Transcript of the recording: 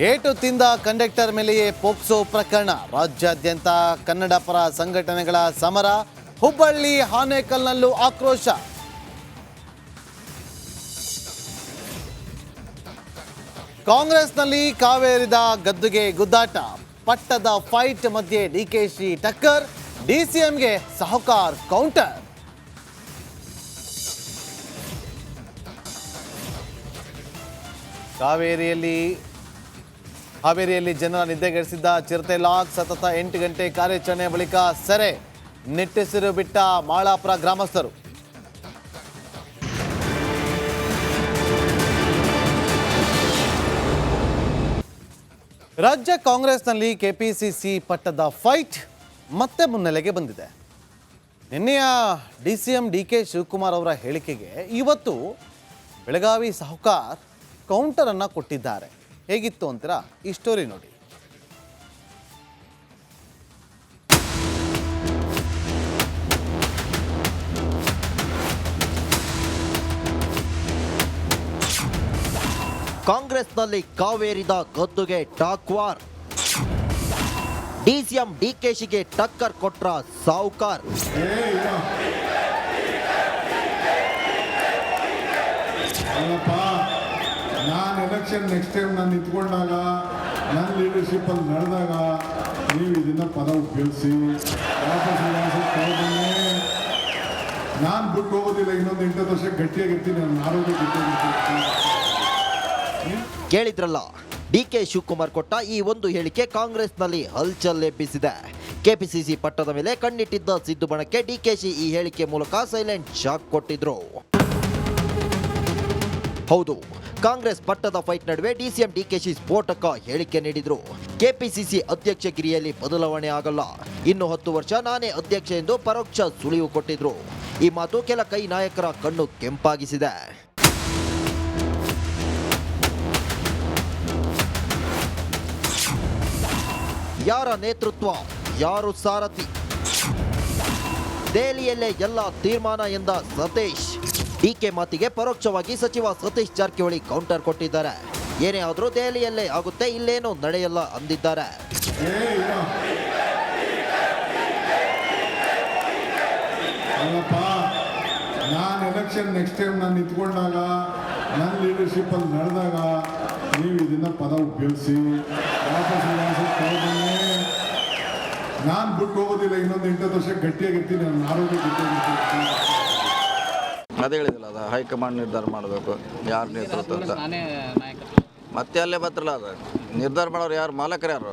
ಏಟು ತಿಂದ ಕಂಡಕ್ಟರ್ ಮೇಲೆಯೇ ಪೋಕ್ಸೋ ಪ್ರಕರಣ. ರಾಜ್ಯಾದ್ಯಂತ ಕನ್ನಡ ಪರ ಸಂಘಟನೆಗಳ ಸಮರ. ಹುಬ್ಬಳ್ಳಿ ಆನೇಕಲ್ನಲ್ಲೂ ಆಕ್ರೋಶ. ಕಾಂಗ್ರೆಸ್ನಲ್ಲಿ ಕಾವೇರಿದ ಗದ್ದುಗೆ ಗುದ್ದಾಟ. ಪಟ್ಟದ ಫೈಟ್ ಮಧ್ಯೆ ಡಿಕೆಶಿ ಟಕ್ಕರ್. ಡಿಸಿಎಂಗೆ ಸಾಹುಕಾರ್ ಕೌಂಟರ್. ಹಾವೇರಿಯಲ್ಲಿ ಜನರ ನಿದ್ದೆಗೆಡಿಸಿದ್ದ ಚಿರತೆ ಲಾಕ್. ಸತತ 8 ಗಂಟೆ ಕಾರ್ಯಾಚರಣೆ ಬಳಿಕ ಸೆರೆ. ನಿಟ್ಟುಸಿರು ಬಿಟ್ಟ ಮಾಳಾಪುರ ಗ್ರಾಮಸ್ಥರು. ರಾಜ್ಯ ಕಾಂಗ್ರೆಸ್ನಲ್ಲಿ ಕೆಪಿಸಿಸಿ ಪಟ್ಟದ ಫೈಟ್ ಮತ್ತೆ ಮುನ್ನೆಲೆಗೆ ಬಂದಿದೆ. ನಿನ್ನೆಯ ಡಿಸಿಎಂ ಡಿಕೆ ಶಿವಕುಮಾರ್ ಅವರ ಹೇಳಿಕೆಗೆ ಇವತ್ತು ಬೆಳಗಾವಿ ಸಾಹುಕಾರ್ ಕೌಂಟರ್ ಅನ್ನು ಕೊಟ್ಟಿದ್ದಾರೆ. ಹೇಗಿತ್ತು ಅಂತೀರಾ? ಈ ಸ್ಟೋರಿ ನೋಡಿ. ಕಾಂಗ್ರೆಸ್ನಲ್ಲಿ ಕಾವೇರಿದ ಗದ್ದುಗೆ ಟಾಕ್ವಾರ್. ಡಿಸಿಎಂ ಡಿಕೆಶಿಗೆ ಟಕ್ಕರ್ ಕೊಟ್ರ ಸಾಹುಕಾರ್. ನಾನು ಎಲೆಕ್ಷನ್ ನೆಕ್ಸ್ಟ್ ಟೈಮ್ ನಾನು ನಿಂತ್ಕೊಂಡಾಗ ನನ್ನ ಲೀಡರ್ಶಿಪ್ಪಲ್ಲಿ ನಡೆದಾಗ ನೀವು ಇದನ್ನು ಪದ ಉಪಯೋಗಿಸಿ ನಾನು ಬಿಟ್ಟು ಹೋಗೋದಿಲ್ಲ. ಇನ್ನೊಂದು 8 ವರ್ಷ ಗಟ್ಟಿಯಾಗಿರ್ತೀನಿ. ನನ್ನ ಆರೋಗ್ಯ ಗಟ್ಟಿಯಾಗಿರ್ತೀನಿ. ಕೇಳಿದ್ರಲ್ಲ, ಡಿಕೆ ಶಿವಕುಮಾರ್ ಕೊಟ್ಟ ಈ ಒಂದು ಹೇಳಿಕೆ ಕಾಂಗ್ರೆಸ್ನಲ್ಲಿ ಹಲ್ಚಲ್ ಎಬ್ಬಿಸಿದೆ. ಕೆಪಿಸಿಸಿ ಪಟ್ಟದ ಮೇಲೆ ಕಣ್ಣಿಟ್ಟಿದ್ದ ಸಿದ್ದು ಬಣಕ್ಕೆ ಡಿಕೆಶಿ ಈ ಹೇಳಿಕೆ ಮೂಲಕ ಸೈಲೆಂಟ್ ಶಾಕ್ ಕೊಟ್ಟಿದ್ರು. ಹೌದು, ಕಾಂಗ್ರೆಸ್ ಪಟ್ಟದ ಫೈಟ್ ನಡುವೆ ಡಿಸಿಎಂ ಡಿಕೆಶಿ ಸ್ಫೋಟಕ ಹೇಳಿಕೆ ನೀಡಿದ್ರು. ಕೆಪಿಸಿಸಿ ಅಧ್ಯಕ್ಷಗಿರಿಯಲ್ಲಿ ಬದಲಾವಣೆ ಆಗಲ್ಲ, ಇನ್ನು 10 ವರ್ಷ ನಾನೇ ಅಧ್ಯಕ್ಷ ಎಂದು ಪರೋಕ್ಷ ಸುಳಿವು ಕೊಟ್ಟಿದ್ರು. ಈ ಮಾತು ಕೆಲ ಕೈ ನಾಯಕರ ಕಣ್ಣು ಕೆಂಪಾಗಿಸಿದೆ. ಯಾರ ನೇತೃತ್ವ, ಯಾರು ಸಾರಥಿ? ದೆಹಲಿಯಲ್ಲೇ ಎಲ್ಲ ತೀರ್ಮಾನ ಎಂದ ಸತೀಶ್. ಡಿಕೆ ಮಾತಿಗೆ ಪರೋಕ್ಷವಾಗಿ ಸಚಿವ ಸತೀಶ್ ಜಾರಕಿಹೊಳಿ ಕೌಂಟರ್ ಕೊಟ್ಟಿದ್ದಾರೆ. ಏನೇ ಆದರೂ ದೆಹಲಿಯಲ್ಲೇ ಆಗುತ್ತೆ, ಇಲ್ಲೇನೂ ನಡೆಯಲ್ಲ ಅಂದಿದ್ದಾರೆ. ನಾನು ಎಲೆಕ್ಷನ್ ನೆಕ್ಸ್ಟ್ ಟೈಮ್ ನಾನು ನಿಂತ್ಕೊಂಡಾಗ ನನ್ನ ಲೀಡರ್ಶಿಪ್ಪಲ್ಲಿ ನಡೆದಾಗ ನೀವು ಇದನ್ನು ಪದ ಉಪಯೋಗಿಸಿ ನಾನು ಬಿಟ್ಟು ಹೋಗೋದಿಲ್ಲ. ಇನ್ನೊಂದು 8 ವರ್ಷ ಗಟ್ಟಿಯಾಗಿರ್ತೀನಿ. ನನ್ನ ಆರೋಗ್ಯ ಗಟ್ಟಿಯಾಗಿರ್ತೀನಿ. ಅದೇ ಹೇಳಿದಿಲ್ಲ, ಅದು ಹೈಕಮಾಂಡ್ ನಿರ್ಧಾರ ಮಾಡಬೇಕು ಯಾರು ನೇತೃತ್ವ ಅಂತ. ಮತ್ತೆ ಅಲ್ಲೇ ಬರ್ತಿರಲ್ಲ, ಅದು ನಿರ್ಧಾರ ಮಾಡೋರು ಯಾರು, ಮಾಲಕರು ಯಾರು?